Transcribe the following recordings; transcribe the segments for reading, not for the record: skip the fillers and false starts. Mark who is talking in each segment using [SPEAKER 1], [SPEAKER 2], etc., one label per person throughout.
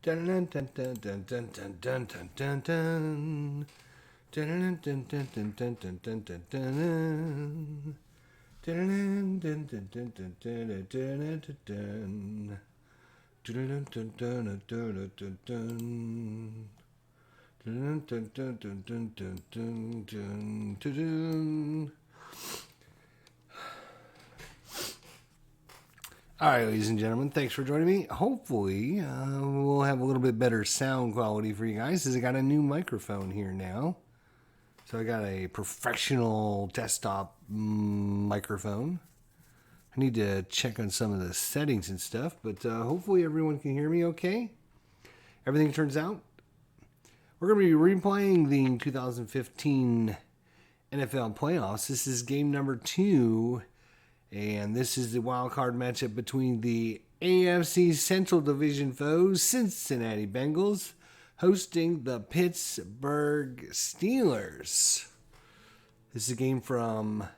[SPEAKER 1] Dun dun dun dun dun dun dun dun dun dun dun. Dun dun dun dun dun dun dun dun dun. Dun dun dun dun dun dun dun dun dun. Dun dun dun dun dun dun. Dun dun dun dun dun dun dun dun dun. All right, ladies and gentlemen, thanks for joining me. Hopefully, we'll have a little bit better sound quality for you guys, as I got a new microphone here now. So I got a professional desktop microphone. I need to check on some of the settings and stuff, but hopefully everyone can hear me okay. Everything turns out. We're going to be replaying the 2015 NFL playoffs. This is game number 2. And this is the wild card matchup between the AFC Central Division foes, Cincinnati Bengals, hosting the Pittsburgh Steelers. This is a game from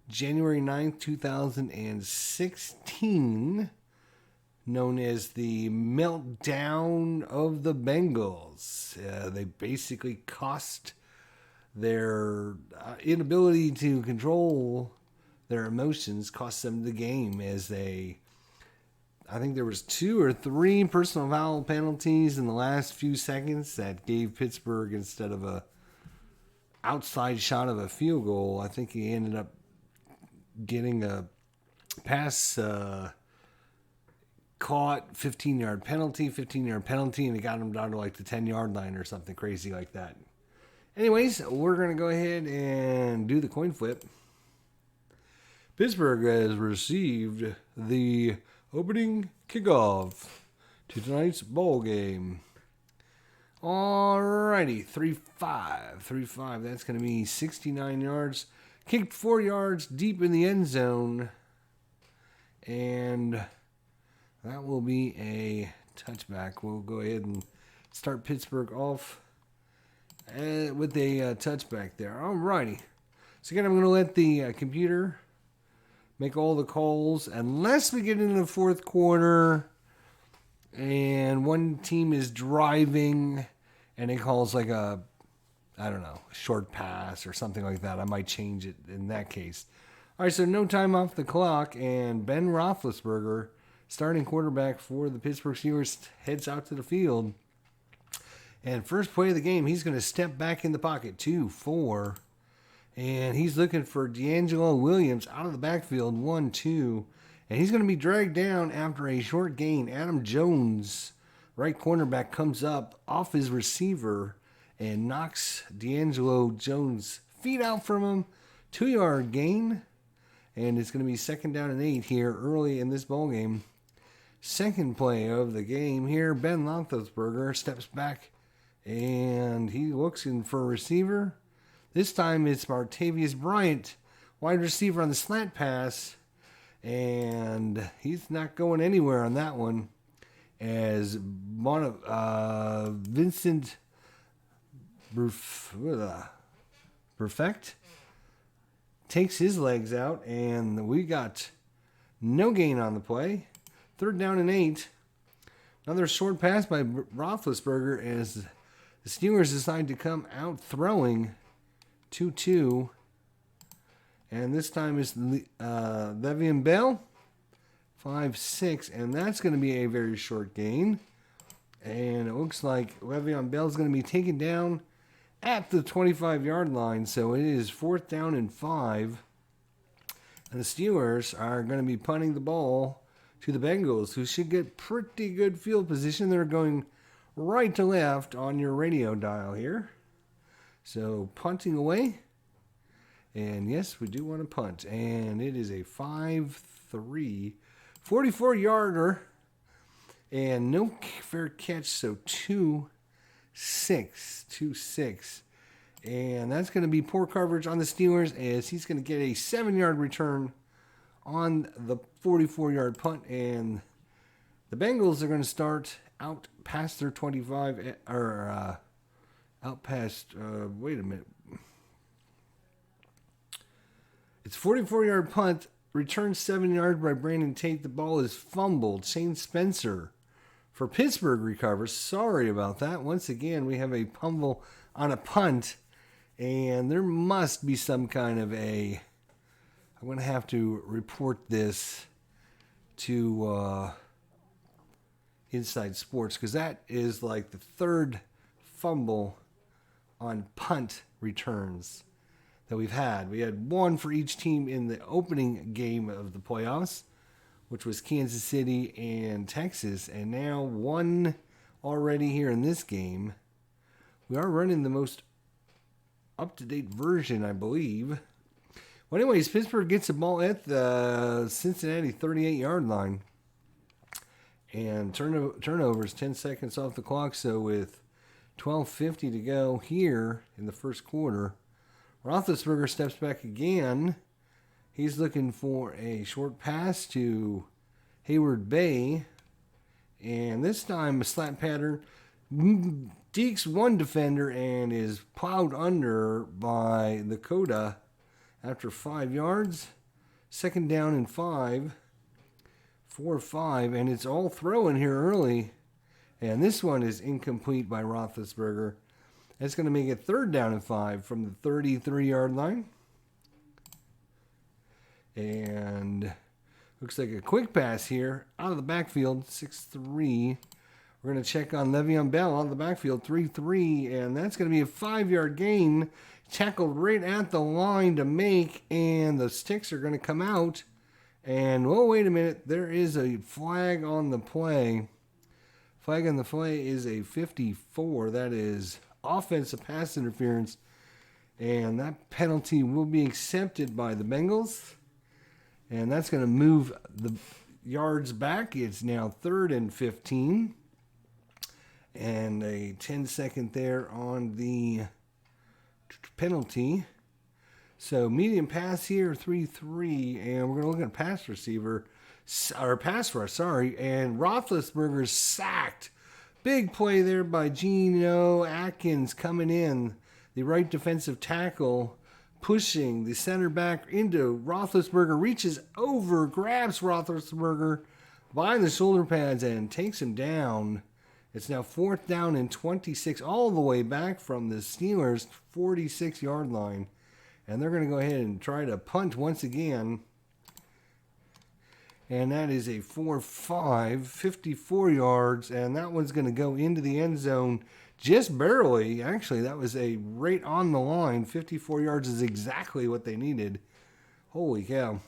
[SPEAKER 1] January 9th, 2016, known as the meltdown of the Bengals. They basically cost their inability to control their emotions, cost them the game, as I think there was 2 or 3 personal foul penalties in the last few seconds that gave Pittsburgh, instead of a outside shot of a field goal, I think he ended up getting a pass caught, 15-yard penalty, and it got him down to like the 10-yard line or something crazy like that. Anyways, we're going to go ahead and do the coin flip. Pittsburgh has received the opening kickoff to tonight's ball game. Alrighty, 3-5. That's going to be 69 yards. Kicked 4 yards deep in the end zone. And that will be a touchback. We'll go ahead and start Pittsburgh off with a touchback there. Alrighty. So again, I'm going to let the computer make all the calls unless we get into the fourth quarter and one team is driving and it calls like a short pass or something like that. I might change it in that case. All right, so no time off the clock, and Ben Roethlisberger, starting quarterback for the Pittsburgh Steelers, heads out to the field. And first play of the game, he's going to step back in the pocket, 2-4. And he's looking for D'Angelo Williams out of the backfield, 1-2. And he's going to be dragged down after a short gain. Adam Jones, right cornerback, comes up off his receiver and knocks D'Angelo Jones' feet out from him. 2-yard gain. And it's going to be 2nd down and 8 here early in this ball game. Second play of the game here. Ben Roethlisberger steps back and he looks in for a receiver. This time it's Martavius Bryant, wide receiver on the slant pass, and he's not going anywhere on that one, as Vincent Perfect takes his legs out, and we got no gain on the play. 3rd down and 8. Another short pass by Roethlisberger as the Steelers decide to come out throwing. 2-2, and this time is Le'Veon Bell, 5-6, and that's going to be a very short gain. And it looks like Le'Veon Bell is going to be taken down at the 25-yard line, so it is 4th down and 5. And the Steelers are going to be punting the ball to the Bengals, who should get pretty good field position. They're going right to left on your radio dial here. So punting away, and yes, we do want to punt, and it is a 5-3, 44-yarder, and no fair catch, so 2-6, and that's going to be poor coverage on the Steelers, as he's going to get a 7-yard return on the 44-yard punt, and the Bengals are going to start out past their 25, out past, wait a minute. It's 44-yard punt, returned 7 yards by Brandon Tate. The ball is fumbled. Shane Spencer for Pittsburgh recovers. Sorry about that. Once again, we have a fumble on a punt. And there must be some kind of I'm going to have to report this to Inside Sports, because that is like the third fumble on punt returns that we've had. We had one for each team in the opening game of the playoffs, which was Kansas City and Texas, and now one already here in this game. We are running the most up-to-date version, I believe. Well, anyways, Pittsburgh gets the ball at the Cincinnati 38-yard line. And turnovers, 10 seconds off the clock. So with 12:50 to go here in the first quarter, Roethlisberger steps back again. He's looking for a short pass to Hayward Bay. And this time a slap pattern. Dekes one defender and is plowed under by Lakota after 5 yards. Second down and 5. 4-5, and it's all throwing here early. And this one is incomplete by Roethlisberger. That's going to make it third down and 5 from the 33-yard line. And looks like a quick pass here out of the backfield, 6'3". We're going to check on Le'Veon Bell out of the backfield, 3-3, and that's going to be a 5-yard gain. Tackled right at the line to make, and the sticks are going to come out. And, oh, wait a minute, there is a flag on the play. Flag on the play is a 54. That is offensive pass interference, and that penalty will be accepted by the Bengals. And that's going to move the yards back. It's now 3rd and 15. And a 10-second there on the penalty. So medium pass here, 3-3, and we're going to look at pass receiver, or pass rush, sorry. And Roethlisberger's sacked. Big play there by Geno Atkins coming in, the right defensive tackle, pushing the center back into Roethlisberger, reaches over, grabs Roethlisberger by the shoulder pads and takes him down. It's now 4th down and 26, all the way back from the Steelers' 46-yard line. And they're going to go ahead and try to punt once again. And that is a 4-5, 54 yards. And that one's going to go into the end zone just barely. Actually, that was a right on the line. 54 yards is exactly what they needed. Holy cow.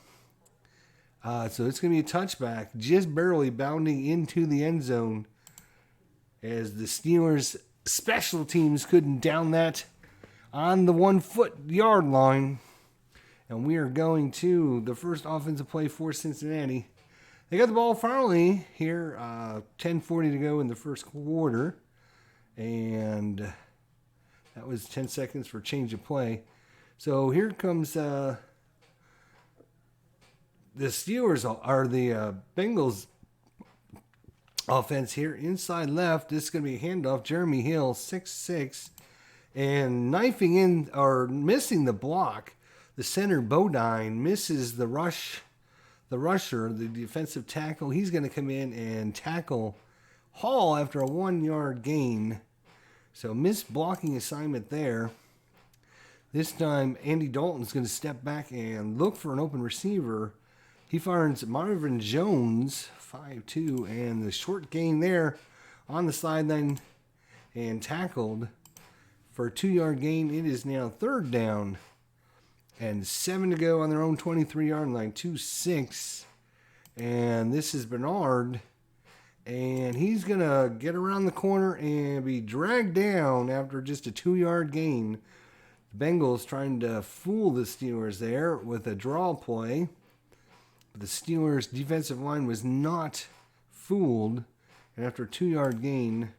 [SPEAKER 1] So it's going to be a touchback, just barely bounding into the end zone, as the Steelers' special teams couldn't down that on the 1-foot-yard line. And we are going to the first offensive play for Cincinnati. They got the ball finally here, 10:40 to go in the first quarter. And that was 10 seconds for change of play. So here comes the Steelers, or the Bengals offense here, inside left. This is going to be a handoff. Jeremy Hill, 6'6", and knifing in, or missing the block. The center, Bodine, misses the rusher, the defensive tackle. He's going to come in and tackle Hall after a 1-yard gain. So missed blocking assignment there. This time, Andy Dalton's going to step back and look for an open receiver. He finds Marvin Jones, 5'2", and the short gain there on the sideline and tackled for a 2-yard gain. It is now 3rd down and 7 to go on their own 23-yard line, 2-6. And this is Bernard, and he's going to get around the corner and be dragged down after just a 2-yard gain. The Bengals trying to fool the Steelers there with a draw play. The Steelers' defensive line was not fooled, and after a 2-yard gain,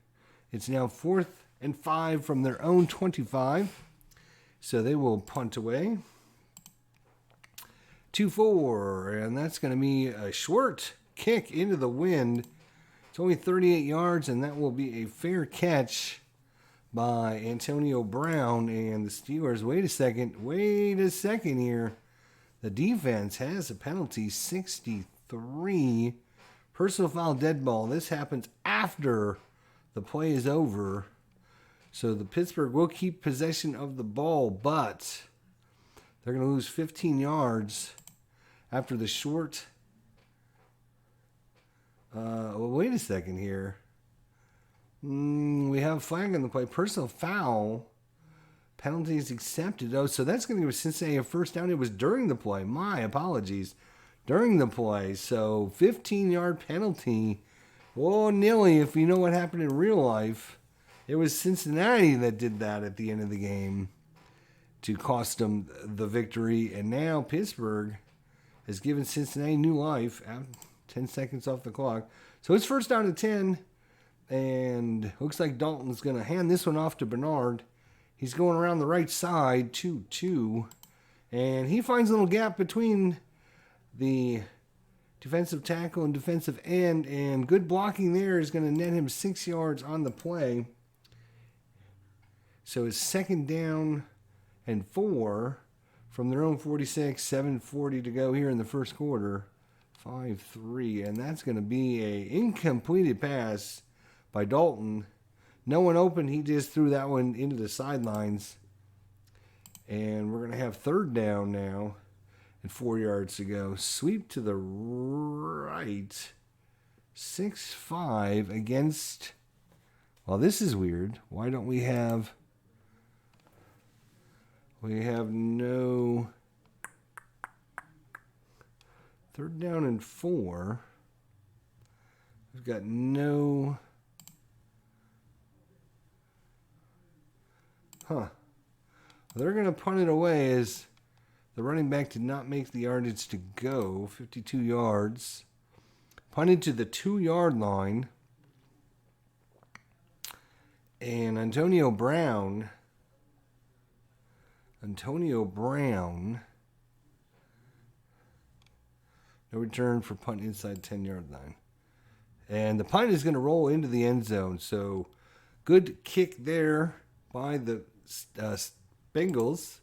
[SPEAKER 1] it's now 4th and 5 from their own 25. So they will punt away. 2-4, and that's going to be a short kick into the wind. It's only 38 yards, and that will be a fair catch by Antonio Brown. And the Steelers, wait a second here. The defense has a penalty, 63 Personal foul, dead ball. This happens after the play is over. So the Pittsburgh will keep possession of the ball, but they're going to lose 15 yards after the short. Well, wait a second here. We have a flag on the play. Personal foul. Penalty is accepted. Oh, so that's going to give Cincinnati a first down. It was during the play. My apologies. During the play. So 15-yard penalty. Oh, Nilly, if you know what happened in real life. It was Cincinnati that did that at the end of the game to cost them the victory. And now Pittsburgh has given Cincinnati new life. 10 seconds off the clock. So it's first down to 10. And looks like Dalton's going to hand this one off to Bernard. He's going around the right side, 2-2. And he finds a little gap between the defensive tackle and defensive end. And good blocking there is going to net him 6 yards on the play. So it's second down and 4 from their own 46. 7:40 to go here in the first quarter. 5-3. And that's going to be an incompleted pass by Dalton. No one open. He just threw that one into the sidelines. And we're going to have third down now and 4 yards to go. Sweep to the right. 6-5 against... Well, this is weird. Why don't we have... We have no... Third down and 4. We've got no... They're going to punt it away as the running back did not make the yardage to go. 52 yards. Punted to the 2-yard line. And Antonio Brown. No return for punt inside 10-yard line. And the punt is going to roll into the end zone. So good kick there by the Bengals.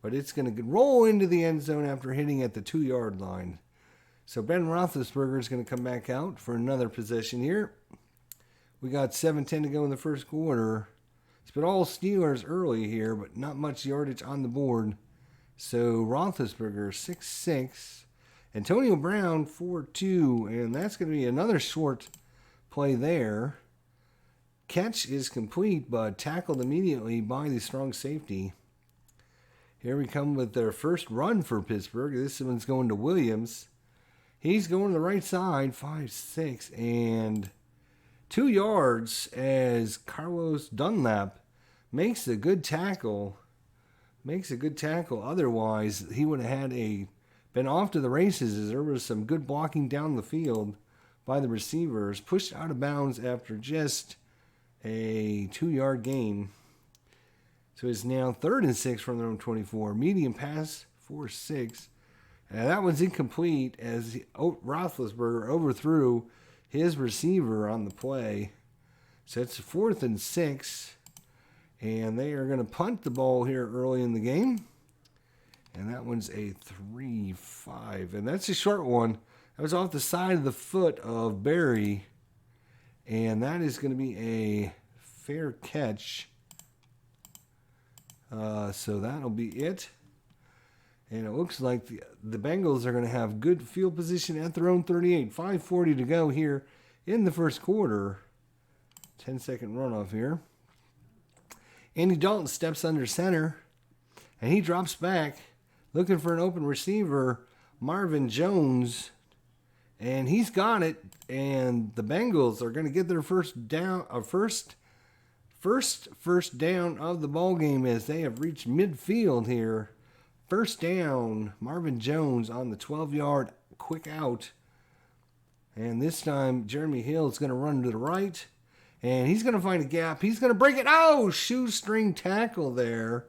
[SPEAKER 1] But it's going to roll into the end zone after hitting at the 2-yard line. So Ben Roethlisberger is going to come back out for another possession here. We got 7:10 to go in the first quarter. It's been all Steelers early here, but not much yardage on the board. So Roethlisberger 6'6". Antonio Brown 4'2", and that's going to be another short play there. Catch is complete, but tackled immediately by the strong safety. Here we come with their first run for Pittsburgh. This one's going to Williams. He's going to the right side, 5'6", and 2 yards as Carlos Dunlap makes a good tackle. Otherwise, he would have had been off to the races as there was some good blocking down the field by the receivers. Pushed out of bounds after just a 2-yard gain. So it's now 3rd and 6 from their own 24. Medium pass, 4-6. And that one's incomplete as Roethlisberger overthrew his receiver on the play. So it's 4th and 6. And they are going to punt the ball here early in the game. And that one's a 3-5. And that's a short one. That was off the side of the foot of Barry. And that is going to be a fair catch. So that'll be it. And it looks like the Bengals are going to have good field position at their own 38. 5:40 to go here in the first quarter. 10-second runoff here. Andy Dalton steps under center. And he drops back looking for an open receiver, Marvin Jones. And he's got it. And the Bengals are going to get their first down of the ball game as they have reached midfield here. First down, Marvin Jones on the 12-yard quick out. And this time, Jeremy Hill is going to run to the right. And he's going to find a gap. He's going to break it. Oh, shoestring tackle there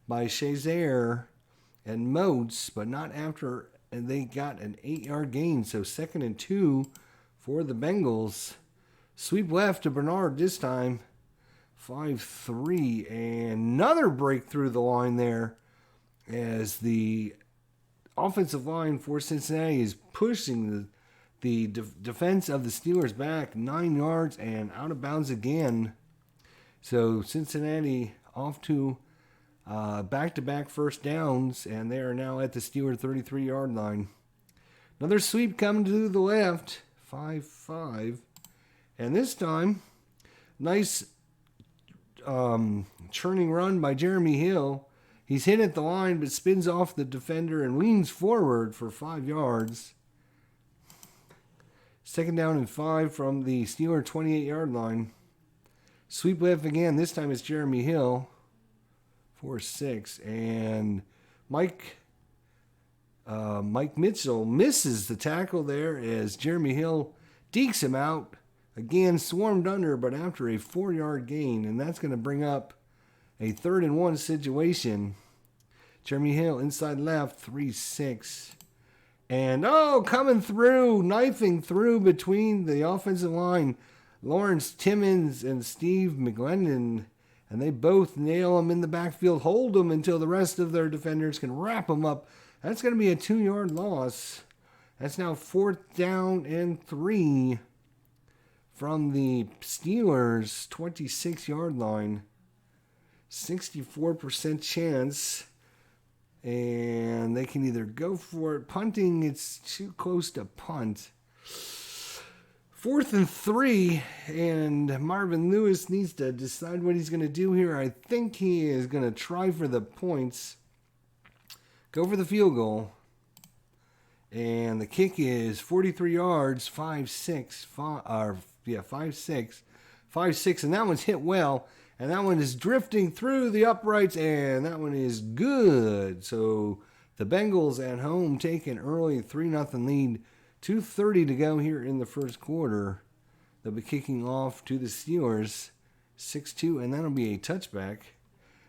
[SPEAKER 1] by Shazier and Moats, but not after. And they got an 8-yard gain. So 2nd and 2 for the Bengals. Sweep left to Bernard this time. 5-3. And another break through the line there as the offensive line for Cincinnati is pushing The defense of the Steelers back 9 yards and out of bounds again. So Cincinnati off to back-to-back first downs, and they are now at the Steelers 33-yard line. Another sweep coming to the left, 5-5. And this time, nice churning run by Jeremy Hill. He's hit at the line, but spins off the defender and leans forward for 5 yards. Second down and 5 from the Steeler 28-yard line. Sweep left again. This time it's Jeremy Hill. 4-6. And Mike Mitchell misses the tackle there as Jeremy Hill dekes him out. Again, swarmed under, but after a 4-yard gain. And that's going to bring up a 3rd and 1 situation. Jeremy Hill inside left, 3-6. And, coming through, knifing through between the offensive line, Lawrence Timmons and Steve McGlennon. And they both nail him in the backfield, hold him until the rest of their defenders can wrap him up. That's going to be a 2-yard loss. That's now 4th down and 3 from the Steelers' 26-yard line. 64% chance. And they can either go for it. Punting, it's too close to punt. 4th and 3, and Marvin Lewis needs to decide what he's going to do here. I think he is going to try for the points. Go for the field goal. And the kick is 43 yards, 5-6. 5-6, and that one's hit well. And that one is drifting through the uprights, and that one is good. So the Bengals at home take an early 3-0 lead. 2:30 to go here in the first quarter. They'll be kicking off to the Steelers, 6-2, and that'll be a touchback.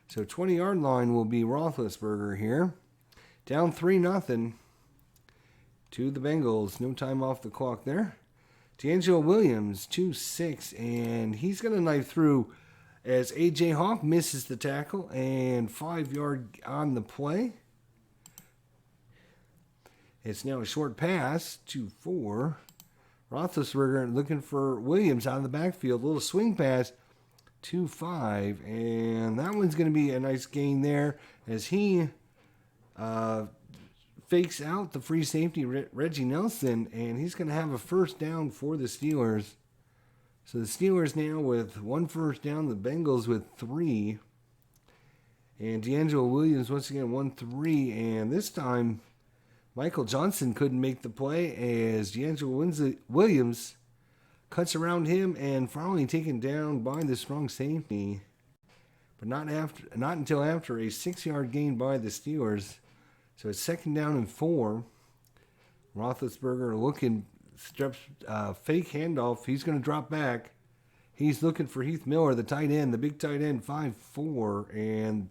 [SPEAKER 1] So 20-yard line will be Roethlisberger here. Down 3-0 to the Bengals. No time off the clock there. D'Angelo Williams, 2-6, and he's going to knife through as A.J. Hawk misses the tackle, and 5-yard on the play. It's now a short pass, 2-4. Roethlisberger looking for Williams out of the backfield. A little swing pass, 2-5. And that one's going to be a nice gain there as he fakes out the free safety, Reggie Nelson, and he's going to have a first down for the Steelers. So the Steelers now with 1 first down, the Bengals with 3. And D'Angelo Williams once again 1-3, and this time Michael Johnson couldn't make the play as D'Angelo Williams cuts around him and finally taken down by the strong safety. But not until after a 6-yard gain by the Steelers. So it's 2nd down and 4. Roethlisberger looking, fake handoff. He's going to drop back. He's looking for Heath Miller, the tight end, the big tight end, 5'4", and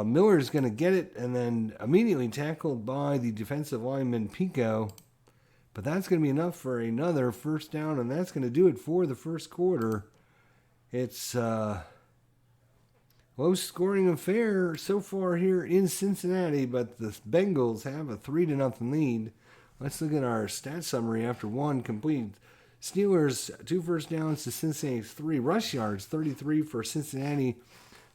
[SPEAKER 1] Miller's going to get it and then immediately tackled by the defensive lineman Pico. But that's going to be enough for another first down, and that's going to do it for the first quarter. It's low-scoring affair so far here in Cincinnati, but the Bengals have a 3-0 lead. Let's look at our stat summary after one complete. Steelers, 2 first downs to Cincinnati's 3. Rush yards, 33 for Cincinnati.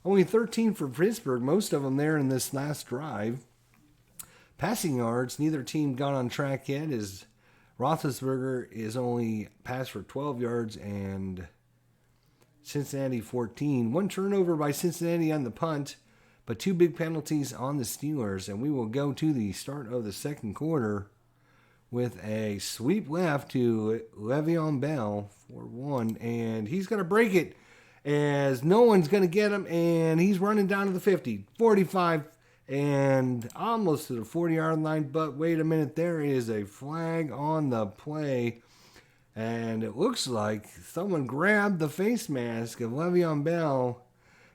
[SPEAKER 1] Only 13 for Pittsburgh, most of them there in this last drive. Passing yards, neither team got on track yet, as Roethlisberger is only passed for 12 yards and Cincinnati 14. 1 turnover by Cincinnati on the punt, but 2 big penalties on the Steelers. And we will go to the start of the second quarter with a sweep left to Le'Veon Bell for 1. And he's going to break it as no one's going to get him. And he's running down to the 50, 45, and almost to the 40-yard line. But wait a minute, there is a flag on the play. And it looks like someone grabbed the face mask of Le'Veon Bell.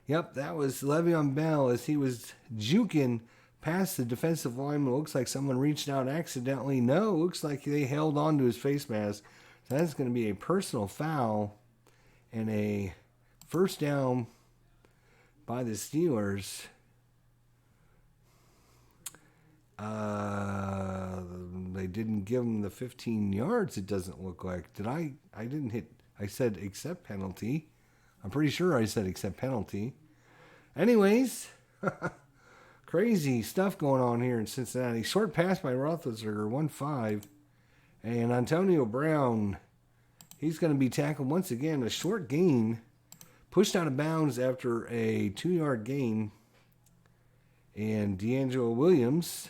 [SPEAKER 1] Yep, that was Le'Veon Bell as he was juking past the defensive lineman. It looks like someone reached out accidentally. No, it looks like they held on to his face mask. So that's going to be a personal foul and a first down by the Steelers. they didn't give him the 15 yards, it doesn't look like. I didn't hit, I said except penalty. I'm pretty sure I said except penalty. Anyways, crazy stuff going on here in Cincinnati. Short pass by Roethlisberger, 1-5. And Antonio Brown, he's going to be tackled once again. A short gain, pushed out of bounds after a 2-yard gain. And D'Angelo Williams,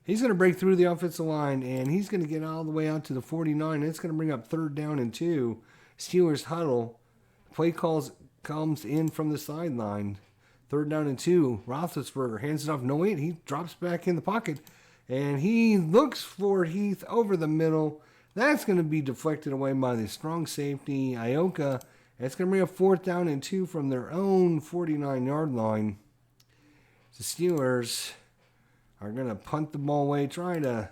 [SPEAKER 1] he's going to break through the offensive line, and he's going to get all the way out to the 49. And it's going to bring up 3rd down and 2. Steelers huddle. Play comes in from the sideline. 3rd down and 2. Roethlisberger hands it off. No, wait. He drops back in the pocket. And he looks for Heath over the middle. That's going to be deflected away by the strong safety, Ioka. And it's going to bring up 4th down and 2 from their own 49-yard line. The Steelers are going to punt the ball away, try to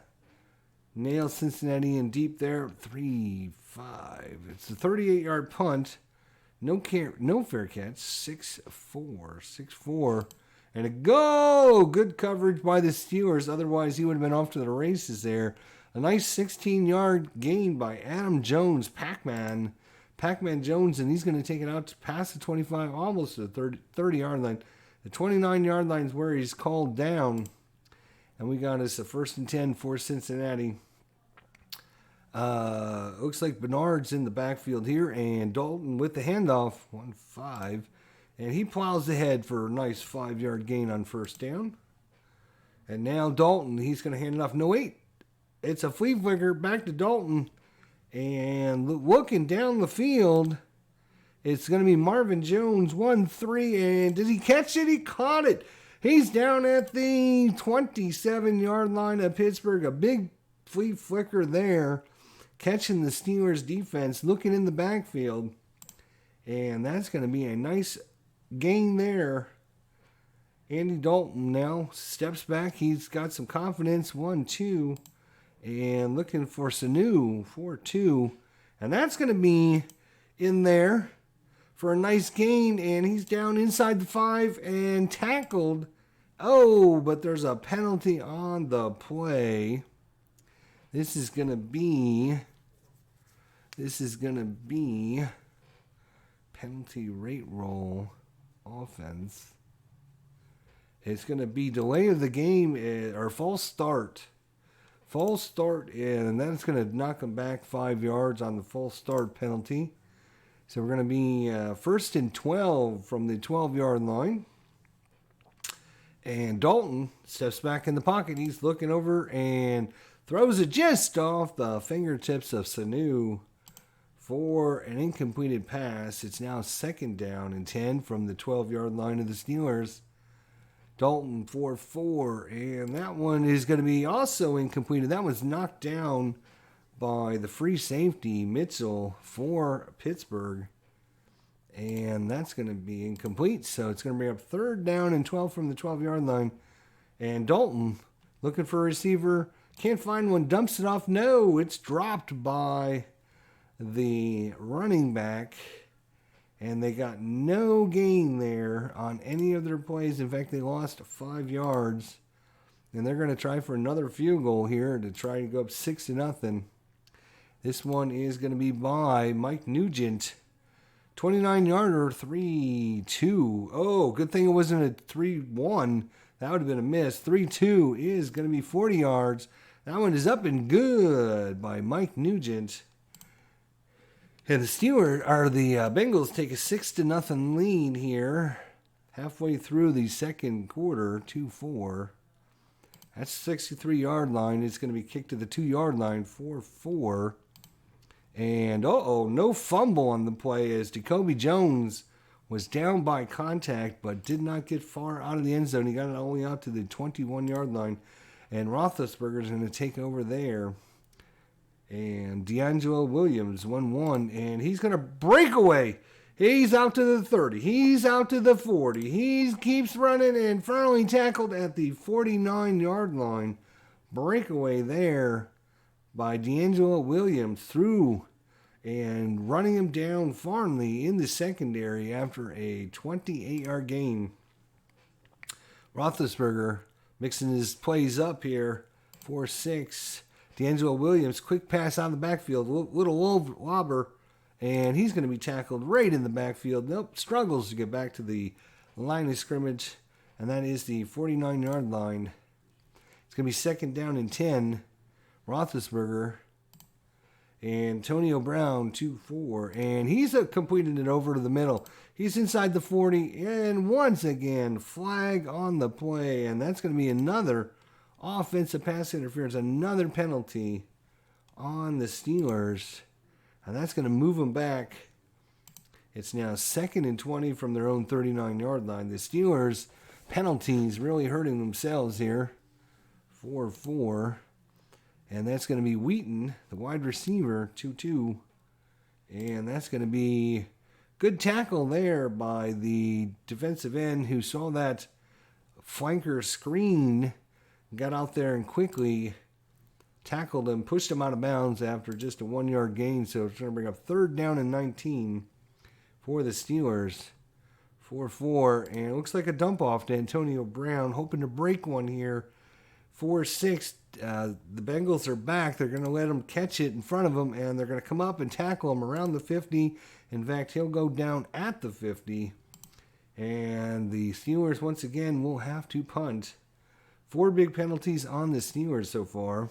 [SPEAKER 1] nail Cincinnati in deep there. 3-5. It's a 38-yard punt. No fair catch. 6-4. And a go! Good coverage by the Steelers. Otherwise, he would have been off to the races there. A nice 16-yard gain by Adam Jones, Pac-Man Jones, and he's going to take it out to past the 25, almost to the 30-yard line. The 29-yard line is where he's called down. And we got us a 1st and 10 for Cincinnati. Looks like Bernard's in the backfield here, and Dalton with the handoff, 1-5. And he plows ahead for a nice 5-yard gain on 1st down. And now Dalton, he's going to hand it off. No, wait. It's a flea flicker back to Dalton. And looking down the field, it's going to be Marvin Jones, 1-3. And did he catch it? He caught it. He's down at the 27-yard line of Pittsburgh. A big flea flicker there. Catching the Steelers defense, looking in the backfield. And that's going to be a nice gain there. Andy Dalton now steps back. He's got some confidence. 1-2. And looking for Sanu. 4-2. And that's going to be in there for a nice gain. And he's down inside the 5 and tackled. Oh, but there's a penalty on the play. This is going to be penalty rate roll offense. It's going to be delay of the game or false start. False start, and then it's going to knock them back 5 yards on the false start penalty. So we're going to be 1st and 12 from the 12-yard line. And Dalton steps back in the pocket. He's looking over and throws it just off the fingertips of Sanu for an incompleted pass. It's now 2nd down and 10 from the 12-yard line of the Steelers. Dalton 4-4, and that one is going to be also incompleted. That was knocked down by the free safety, Mitchell, for Pittsburgh. And that's going to be incomplete, so it's going to bring up 3rd down and 12 from the 12-yard line. And Dalton, looking for a receiver, can't find one, dumps it off. No, it's dropped by the running back. And they got no gain there on any of their plays. In fact, they lost 5 yards. And they're going to try for another field goal here to try to go up 6-0. This one is going to be by Mike Nugent. 29-yarder, 3-2. Oh, good thing it wasn't a 3-1. That would have been a miss. 3-2 is going to be 40 yards. That one is up and good by Mike Nugent. And the Bengals take a 6-0 lead here. Halfway through the second quarter, 2-4. That's the 63-yard line. It's going to be kicked to the 2-yard line, 4-4. And, no fumble on the play as Jacoby Jones was down by contact but did not get far out of the end zone. He got it only out to the 21-yard line. And Roethlisberger is going to take over there. And D'Angelo Williams, 1-1. And he's going to break away. He's out to the 30. He's out to the 40. He keeps running and finally tackled at the 49-yard line. Breakaway there by D'Angelo Williams through and running him down Farnley in the secondary after a 28-yard gain. Roethlisberger mixing his plays up here. 4-6. D'Angelo Williams, quick pass out of the backfield. Little lobber. And he's going to be tackled right in the backfield. Nope, struggles to get back to the line of scrimmage. And that is the 49-yard line. It's going to be second down and 10. Roethlisberger. Antonio Brown, 2-4. And he's completed it over to the middle. He's inside the 40. And once again, flag on the play. And that's going to be another offensive pass interference. Another penalty on the Steelers. And that's going to move them back. It's now second and 20 from their own 39-yard line. The Steelers' penalties really hurting themselves here. 4-4. And that's going to be Wheaton, the wide receiver, 2-2. And that's going to be good tackle there by the defensive end who saw that flanker screen, got out there and quickly tackled him, pushed him out of bounds after just a 1-yard gain. So it's going to bring up third down and 19 for the Steelers. 4-4. And it looks like a dump off to Antonio Brown, hoping to break one here. 4-6. The Bengals are back. They're going to let him catch it in front of him, and they're going to come up and tackle him around the 50. In fact, he'll go down at the 50. And the Steelers, once again, will have to punt. 4 big penalties on the Steelers so far.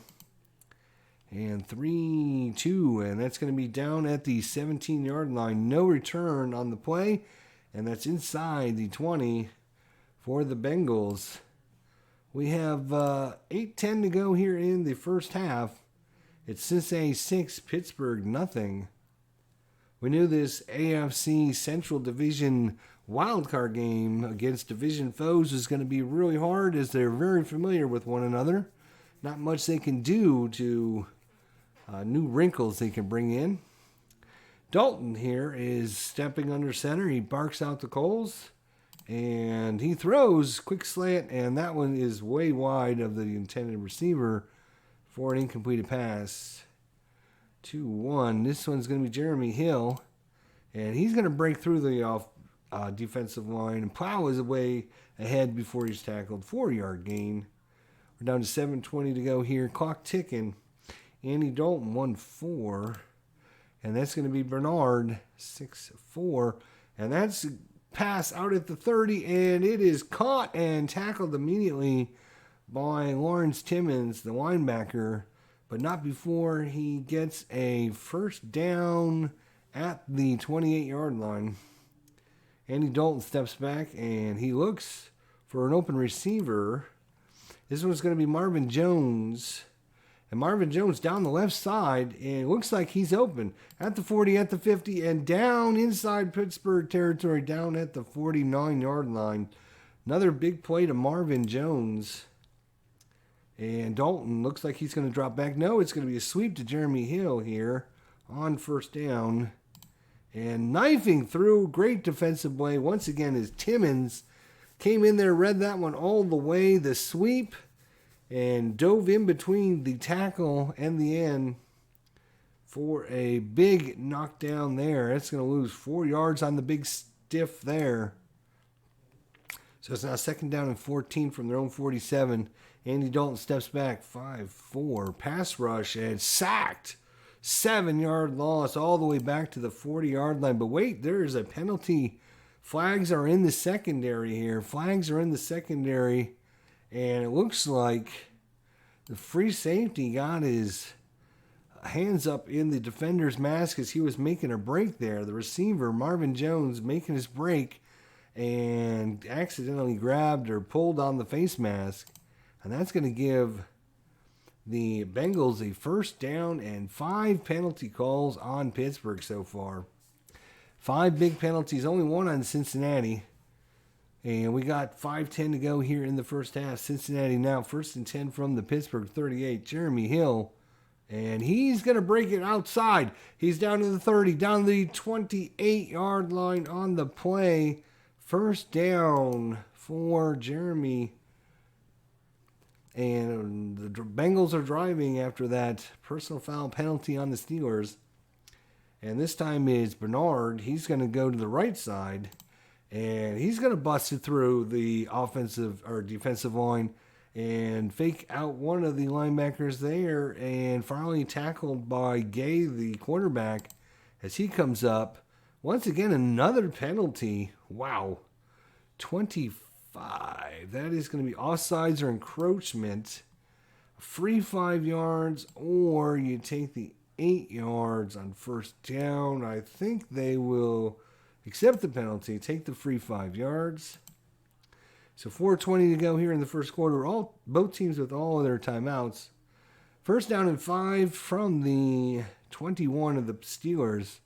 [SPEAKER 1] And 3-2, and that's going to be down at the 17-yard line. No return on the play, and that's inside the 20 for the Bengals. We have 8:10 to go here in the first half. It's Cincinnati 6, Pittsburgh nothing. We knew this AFC Central Division wildcard game against division foes was going to be really hard as they're very familiar with one another. Not much they can do to new wrinkles they can bring in. Dalton here is stepping under center. He barks out the calls. And he throws quick slant, and that one is way wide of the intended receiver for an incompleted pass. 2-1. This one's going to be Jeremy Hill, and he's going to break through the defensive line and plow his way ahead before he's tackled. 4-yard gain. We're down to 7:20 to go here. Clock ticking. Andy Dalton 1-4, and that's going to be Bernard 6-4, and that's pass out at the 30, and it is caught and tackled immediately by Lawrence Timmons, the linebacker, but not before he gets a first down at the 28-yard line. Andy Dalton steps back, and he looks for an open receiver. This one's going to be Marvin Jones. And Marvin Jones down the left side, and it looks like he's open at the 40, at the 50, and down inside Pittsburgh territory, down at the 49-yard line. Another big play to Marvin Jones. And Dalton looks like he's going to drop back. No, it's going to be a sweep to Jeremy Hill here on first down. And knifing through, great defensive play. Once again, as Timmons came in there, read that one all the way. The sweep. And dove in between the tackle and the end for a big knockdown there. It's going to lose 4 yards on the big stiff there. So it's now second down and 14 from their own 47. Andy Dalton steps back, 5-4. Pass rush and sacked. 7-yard loss all the way back to the 40-yard line. But wait, there is a penalty. Flags are in the secondary here. Flags are in the secondary. And it looks like the free safety got his hands up in the defender's mask as he was making a break there. The receiver, Marvin Jones, making his break and accidentally grabbed or pulled on the face mask. And that's going to give the Bengals a first down and 5 penalty calls on Pittsburgh so far. 5 big penalties, only 1 on Cincinnati. And we got 5:10 to go here in the first half. Cincinnati now first and 10 from the Pittsburgh 38. Jeremy Hill. And he's going to break it outside. He's down to the 30, down to the 28-yard line on the play. First down for Jeremy. And the Bengals are driving after that personal foul penalty on the Steelers. And this time is Bernard. He's going to go to the right side. And he's going to bust it through the offensive or defensive line and fake out one of the linebackers there, and finally tackled by Gay, the cornerback, as he comes up. Once again, another penalty. Wow. 25. That is going to be offsides or encroachment. Free 5 yards, or you take the 8 yards on first down. I think they will accept the penalty, take the free 5 yards. So 4:20 to go here in the first quarter. Both teams with all of their timeouts. First down and 5 from the 21 of the Steelers.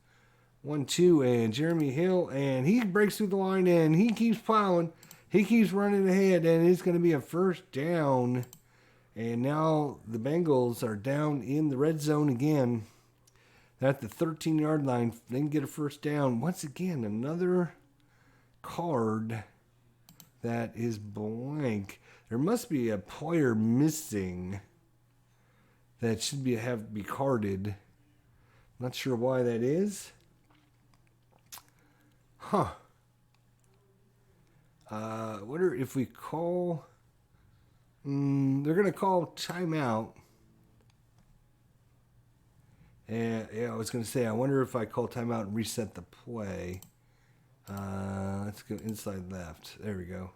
[SPEAKER 1] 1-2, and Jeremy Hill, and he breaks through the line, and he keeps plowing. He keeps running ahead, and it's going to be a first down. And now the Bengals are down in the red zone again. They're at the 13-yard line. They can get a first down. Once again, another card that is blank. There must be a player missing that should have to be carded. Not sure why that is. Huh. Wonder if we call... they're going to call timeout. And yeah, I was going to say, I wonder if I call timeout and reset the play. Let's go inside left. There we go.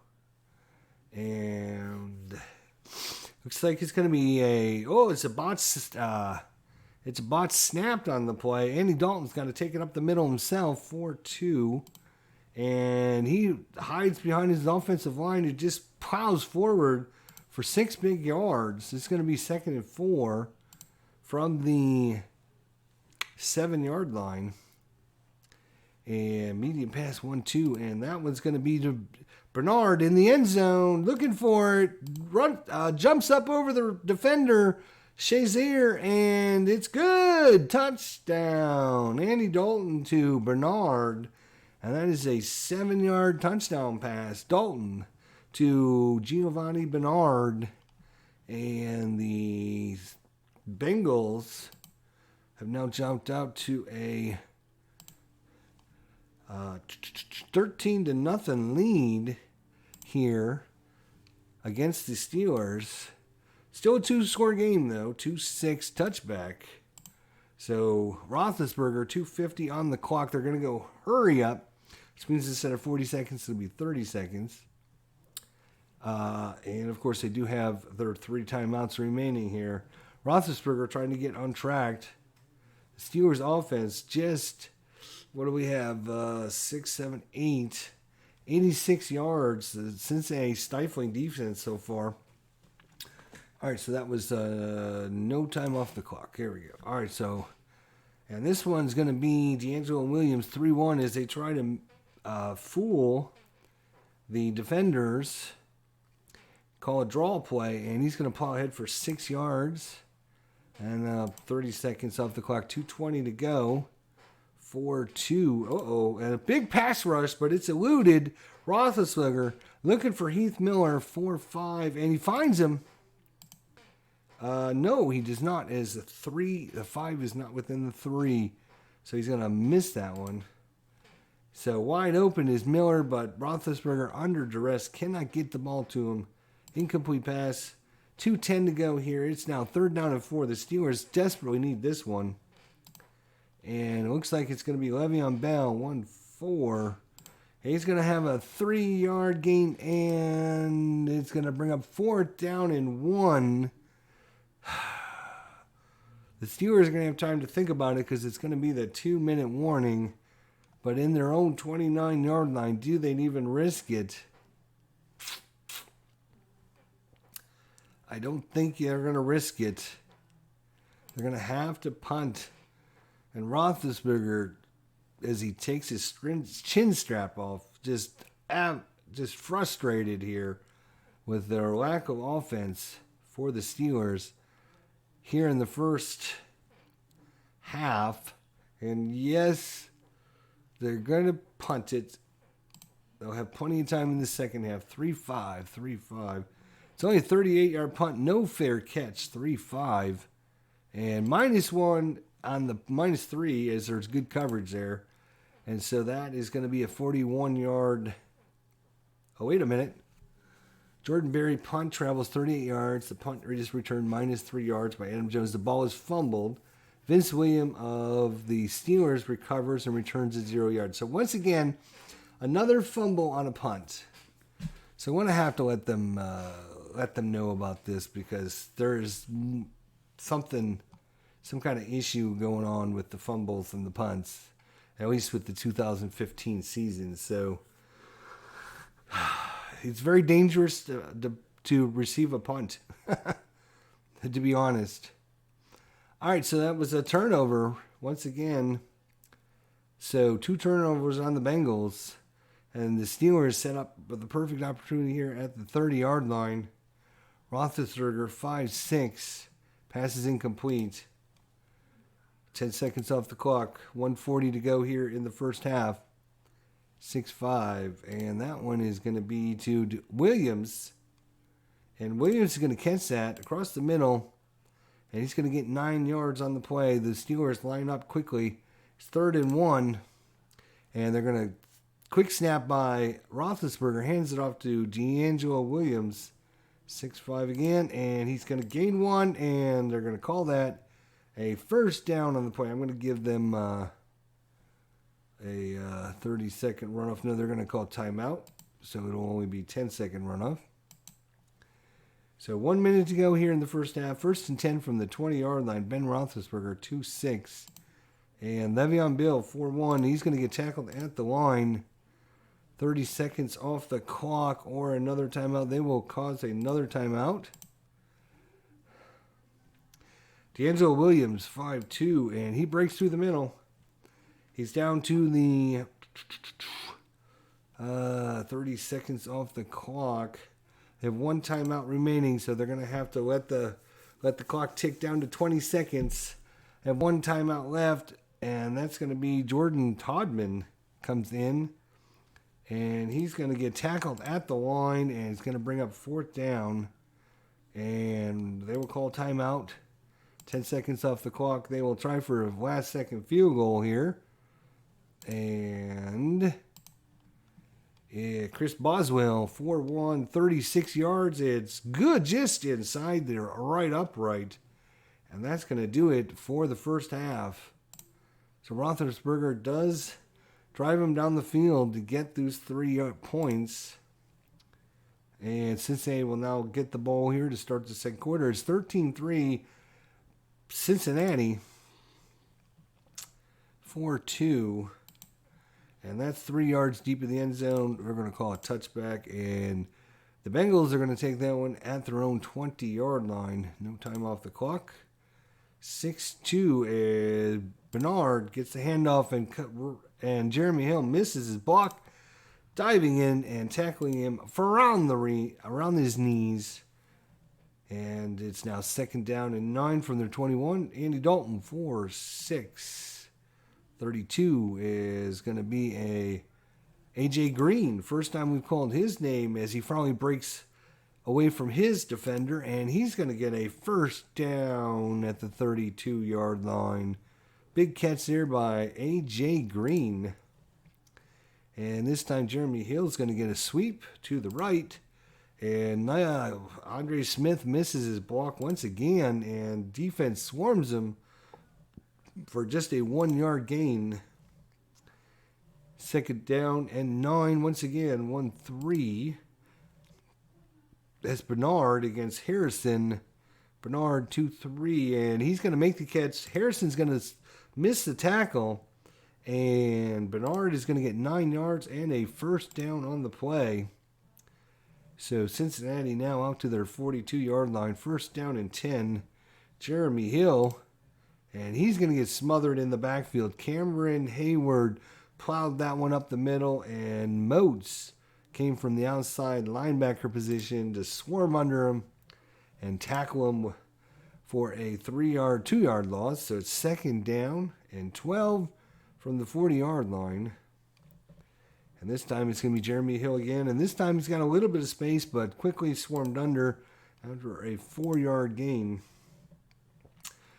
[SPEAKER 1] And looks like it's going to be it's a bot. It's a bot snapped on the play. Andy Dalton's got to take it up the middle himself, 4-2. And he hides behind his offensive line. It just plows forward for 6 big yards. It's going to be 2nd and 4 from the 7-yard line. And medium pass 1-2. And that one's going to be to Bernard in the end zone. Looking for it. Jumps up over the defender, Shazier, and it's good. Touchdown. Andy Dalton to Bernard. And that is a 7-yard touchdown pass. Dalton to Giovanni Bernard. And the Bengals have now jumped out to a 13-0 lead here against the Steelers. Still a 2-score game, though. 2-6 touchback. So Roethlisberger, 2:50 on the clock. They're going to go hurry up, which means instead of 40 seconds, it'll be 30 seconds. And, of course, they do have their 3 timeouts remaining here. Roethlisberger trying to get untracked. The Steelers' offense just, what do we have? 6, 7, 8. 86 yards. Cincinnati stifling defense so far. All right, so that was no time off the clock. Here we go. All right, so, and this one's going to be D'Angelo Williams, 3-1, as they try to fool the defenders. Call a draw play, and he's going to plow ahead for 6 yards. And 30 seconds off the clock, 2:20 to go. 4-2. And a big pass rush, but it's eluded. Roethlisberger looking for Heath Miller, 4-5, and he finds him. No, he does not, as the 5 is not within the 3. So he's going to miss that one. So wide open is Miller, but Roethlisberger under duress cannot get the ball to him. Incomplete pass. 2:10 to go here. It's now 3rd down and 4. The Steelers desperately need this one. And it looks like it's going to be Le'Veon Bell, 1-4. He's going to have a 3-yard gain, and it's going to bring up 4th down and 1. The Steelers are going to have time to think about it because it's going to be the 2-minute warning. But in their own 29-yard line, do they even risk it? I don't think they're going to risk it. They're going to have to punt. And Roethlisberger, as he takes his chin strap off, just frustrated here with their lack of offense for the Steelers here in the first half. And yes, they're going to punt it. They'll have plenty of time in the second half. 3-5. It's only a 38-yard punt. No fair catch. 3-5. And -1 on the -3 as there's good coverage there. And so that is going to be a 41-yard. Oh, wait a minute. Jordan Berry punt travels 38 yards. The punt is returned -3 yards by Adam Jones. The ball is fumbled. Vince Williams of the Steelers recovers and returns it 0 yards. So once again, another fumble on a punt. So I want to have to let them know about this because there's some kind of issue going on with the fumbles and the punts, at least with the 2015 season. So it's very dangerous to receive a punt, to be honest. All right, so that was a turnover once again. So 2 turnovers on the Bengals, and the Steelers set up with the perfect opportunity here at the 30-yard line. Roethlisberger, 5-6, passes incomplete. 10 seconds off the clock, 1:40 to go here in the first half. 6-5, and that one is going to be to Williams. And Williams is going to catch that across the middle, and he's going to get 9 yards on the play. The Steelers line up quickly. It's 3rd and 1, and they're going to quick snap by Roethlisberger, hands it off to D'Angelo Williams. 6-5 again, and he's going to gain 1, and they're going to call that a first down on the play. I'm going to give them a 30-second runoff. No, they're going to call timeout, so it'll only be 10-second runoff. So 1 minute to go here in the first half. 1st and 10 from the 20-yard line. Ben Roethlisberger, 2-6. And Le'Veon Bell, 4-1. He's going to get tackled at the line. 30 seconds off the clock or another timeout. They will cause another timeout. D'Angelo Williams, 5-2, and he breaks through the middle. He's down to the 30 seconds off the clock. They have 1 timeout remaining, so they're going to have to let the clock tick down to 20 seconds. They have 1 timeout left, and that's going to be Jordan Todman comes in, and he's going to get tackled at the line, and it's going to bring up 4th down, and they will call timeout. 10 seconds off the clock. They will try for a last-second field goal here. And Chris Boswell, 4-1, 36 yards. It's good just inside their right upright. And that's going to do it for the first half. So Roethlisberger does drive him down the field to get those 3 points. And Cincinnati will now get the ball here to start the second quarter. It's 13-3. Cincinnati, 4-2, and that's 3 yards deep in the end zone. We're going to call a touchback, and the Bengals are going to take that one at their own 20-yard line. No time off the clock. 6-2, and Bernard gets the handoff, and Jeremy Hill misses his block, diving in and tackling him for around his knees. And it's now 2nd down and 9 from their 21. Andy Dalton, 4-6. 32 is going to be a A.J. Green. First time we've called his name as he finally breaks away from his defender. And he's going to get a first down at the 32-yard line. Big catch there by A.J. Green. And this time Jeremy Hill's going to get a sweep to the right. And Andre Smith misses his block once again, and defense swarms him for just a 1-yard gain. 2nd down and 9 once again, 1-3. That's Bernard against Harrison. Bernard 2-3, and he's going to make the catch. Harrison's going to miss the tackle, and Bernard is going to get 9 yards and a first down on the play. So Cincinnati now out to their 42-yard line. 1st down and 10. Jeremy Hill. And he's going to get smothered in the backfield. Cameron Hayward plowed that one up the middle. And Moats came from the outside linebacker position to swarm under him and tackle him for a 2-yard loss. So it's 2nd down and 12 from the 40-yard line. And this time it's going to be Jeremy Hill again. And this time he's got a little bit of space, but quickly swarmed under after a 4-yard gain.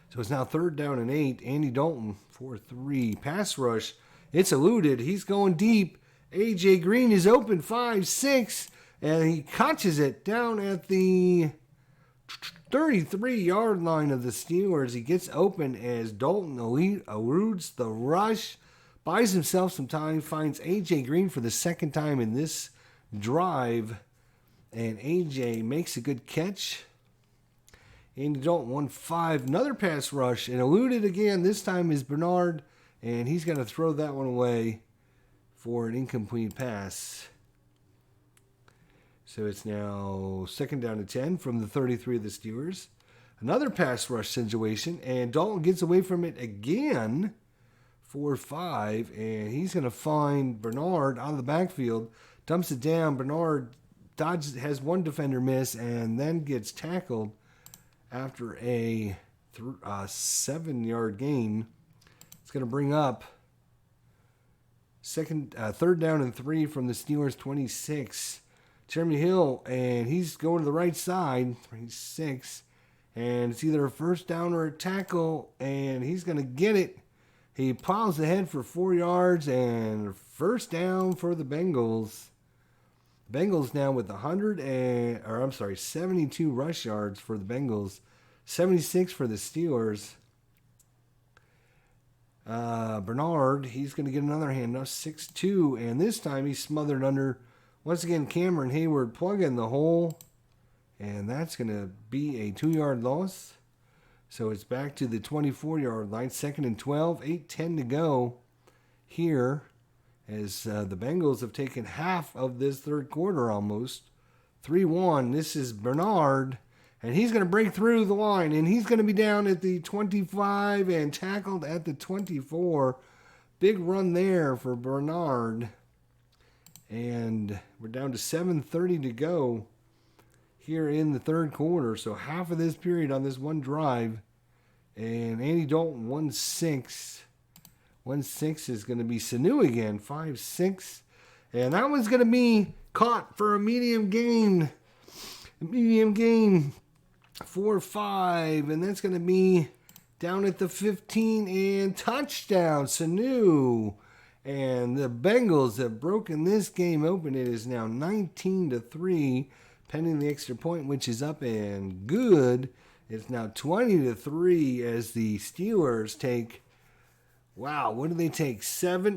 [SPEAKER 1] So it's now 3rd down and 8. Andy Dalton, 4-3. Pass rush. It's eluded. He's going deep. A.J. Green is open, 5-6. And he catches it down at the 33-yard line of the Steelers. He gets open as Dalton eludes the rush, buys himself some time, finds A.J. Green for the second time in this drive, and A.J. makes a good catch. Andy Dalton 1-5, another pass rush, and eluded again. This time is Bernard, and he's going to throw that one away for an incomplete pass. So it's now second down to 10 from the 33 of the Steelers. Another pass rush situation, and Dalton gets away from it again. 4-5, and he's going to find Bernard out of the backfield, dumps it down. Bernard has one defender miss, and then gets tackled after a 7-yard gain. It's going to bring up third down and 3 from the Steelers 26. Jeremy Hill, and he's going to the right side. He's 6, and it's either a first down or a tackle, and he's going to get it. He piles ahead for 4 yards, and first down for the Bengals. Bengals now with 72 rush yards for the Bengals, 76 for the Steelers. Bernard, he's going to get another handoff, 6-2, and this time he's smothered under. Once again, Cameron Hayward plugging the hole, and that's going to be a 2-yard loss. So it's back to the 24-yard line, 2nd and 12, 8:10 to go here, as the Bengals have taken half of this third quarter almost. 3-1, this is Bernard, and he's going to break through the line, and he's going to be down at the 25 and tackled at the 24. Big run there for Bernard. And we're down to 7:30 to go here in the third quarter. So half of this period on this one drive. And Andy Dalton 1-6. 1-6 is going to be Sanu again. 5-6. And that one's going to be caught for a medium gain. 4-5. And that's going to be down at the 15 and touchdown. Sanu. And the Bengals have broken this game open. It is now 19-3, pending the extra point, which is up and good. It's now 20-3 as the Steelers take, wow, what do they take?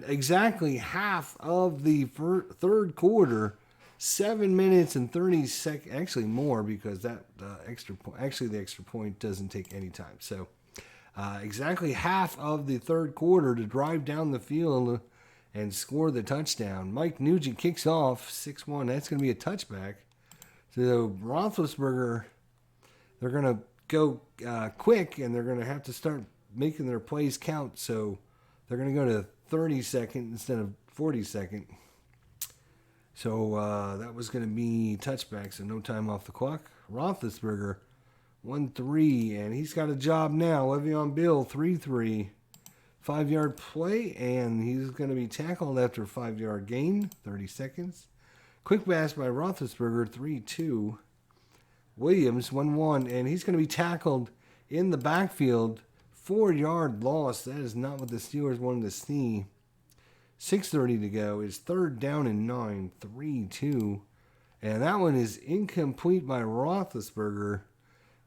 [SPEAKER 1] Exactly half of the third quarter. 7 minutes and 30 seconds, actually more, because that the extra point doesn't take any time. So exactly half of the third quarter to drive down the field and score the touchdown. Mike Nugent kicks off 6-1. That's going to be a touchback. So Roethlisberger, they're going to go quick, and they're going to have to start making their plays count. So they're going to go to 30-second instead of 40-second. So that was going to be touchback, so no time off the clock. Roethlisberger 1-3, and he's got a job now. Le'Veon Bell 3-3. 5-yard play, and he's going to be tackled after a 5-yard gain, 30 seconds. Quick pass by Roethlisberger, 3-2. Williams, 1-1, and he's going to be tackled in the backfield. 4-yard loss. That is not what the Steelers wanted to see. 6:30 to go. It's third down and 9, 3-2. And that one is incomplete by Roethlisberger.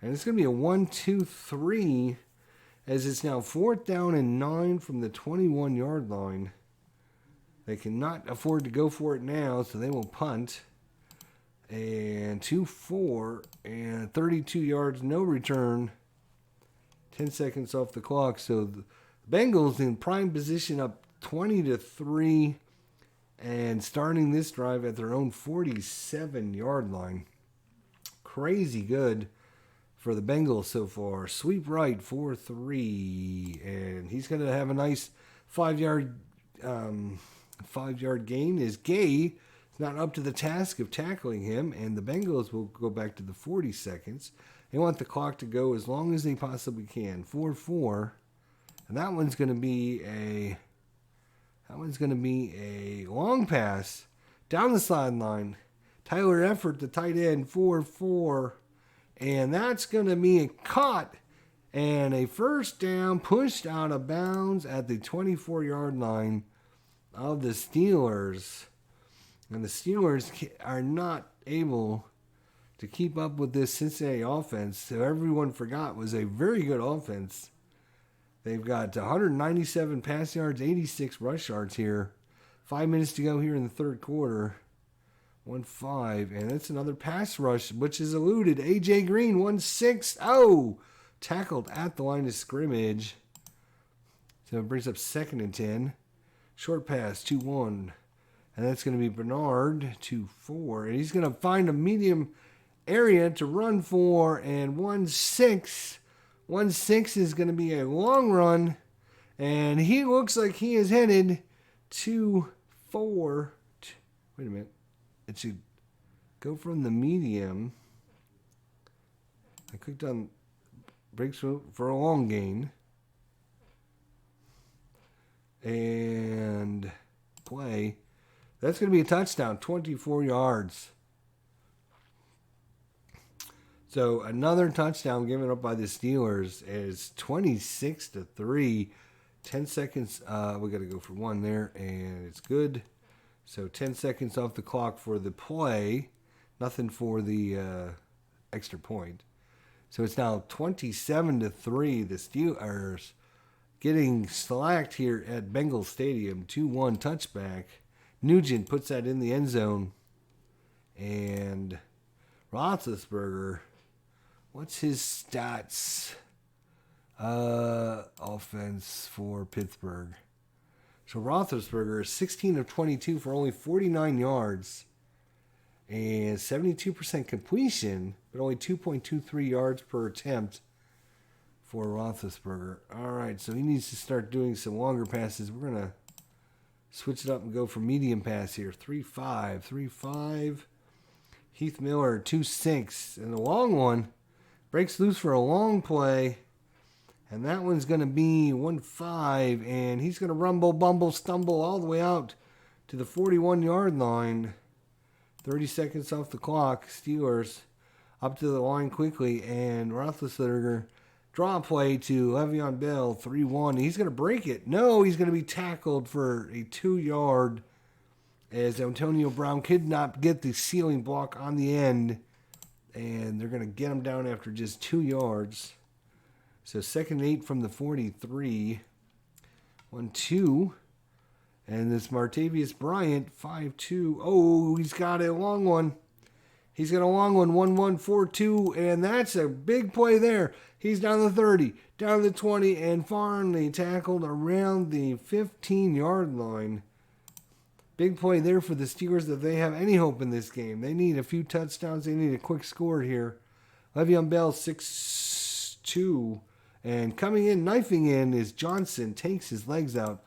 [SPEAKER 1] And it's going to be a 1-2-3. As it's now 4th down and 9 from the 21-yard line. They cannot afford to go for it now, so they will punt. And 2-4 and 32 yards, no return. 10 seconds off the clock. So the Bengals in prime position, up 20-3, and starting this drive at their own 47-yard line. Crazy good for the Bengals so far. Sweep right, 4-3. And he's going to have a nice 5-yard gain. Is Gay is not up to the task of tackling him. And the Bengals will go back to the 40 seconds. They want the clock to go as long as they possibly can. 4-4. And that one's going to be a long pass down the sideline. Tyler Effort, the tight end, 4-4. And that's going to be a caught and a first down, pushed out of bounds at the 24-yard line of the Steelers. And the Steelers are not able to keep up with this Cincinnati offense, who everyone forgot was a very good offense. They've got 197 pass yards, 86 rush yards here. 5 minutes to go here in the third quarter. 1-5, and that's another pass rush, which is eluded. A.J. Green, 1-6. Oh, tackled at the line of scrimmage. So it brings up 2nd and 10. Short pass, 2-1. And that's going to be Bernard, 2-4. And he's going to find a medium area to run for, and 1-6. 1-6 is going to be a long run, and he looks like he is headed to 4. Wait a minute. It should go from the medium. I clicked on breaks for a long gain. And play. That's going to be a touchdown, 24 yards. So another touchdown given up by the Steelers is 26-3. 10 seconds. We got to go for 1 there, and it's good. So 10 seconds off the clock for the play. Nothing for the extra point. So it's now 27-3. The Steelers getting slacked here at Bengals Stadium. 2-1 touchback. Nugent puts that in the end zone. And Roethlisberger, what's his stats? Offense for Pittsburgh. So Roethlisberger is 16 of 22 for only 49 yards and 72% completion, but only 2.23 yards per attempt for Roethlisberger. All right, so he needs to start doing some longer passes. We're going to switch it up and go for medium pass here. 3-5, 3-5. Heath Miller, 2-6. And the long one breaks loose for a long play. And that one's going to be 1-5. And he's going to rumble, bumble, stumble all the way out to the 41-yard line. 30 seconds off the clock. Steelers up to the line quickly. And Roethlisberger draw play to Le'Veon Bell, 3-1. He's going to break it. No, he's going to be tackled for a 2-yard as Antonio Brown could not get the ceiling block on the end. And they're going to get him down after just 2 yards. So 2nd and 8 from the 43. 1-2. And this Martavius Bryant, 5-2. Oh, he's got a long one. He's got a long one, 1-1, 4-2, and that's a big play there. He's down the 30, down the 20, and finally tackled around the 15-yard line. Big play there for the Steelers if they have any hope in this game. They need a few touchdowns. They need a quick score here. Le'Veon Bell, 6-2. And coming in, knifing in, is Johnson. Takes his legs out.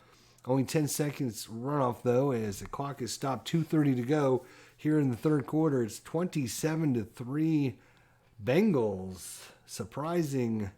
[SPEAKER 1] Only 10 seconds runoff, though, as the clock is stopped. 2:30 to go. Here in the third quarter, it's 27-3 Bengals. Surprising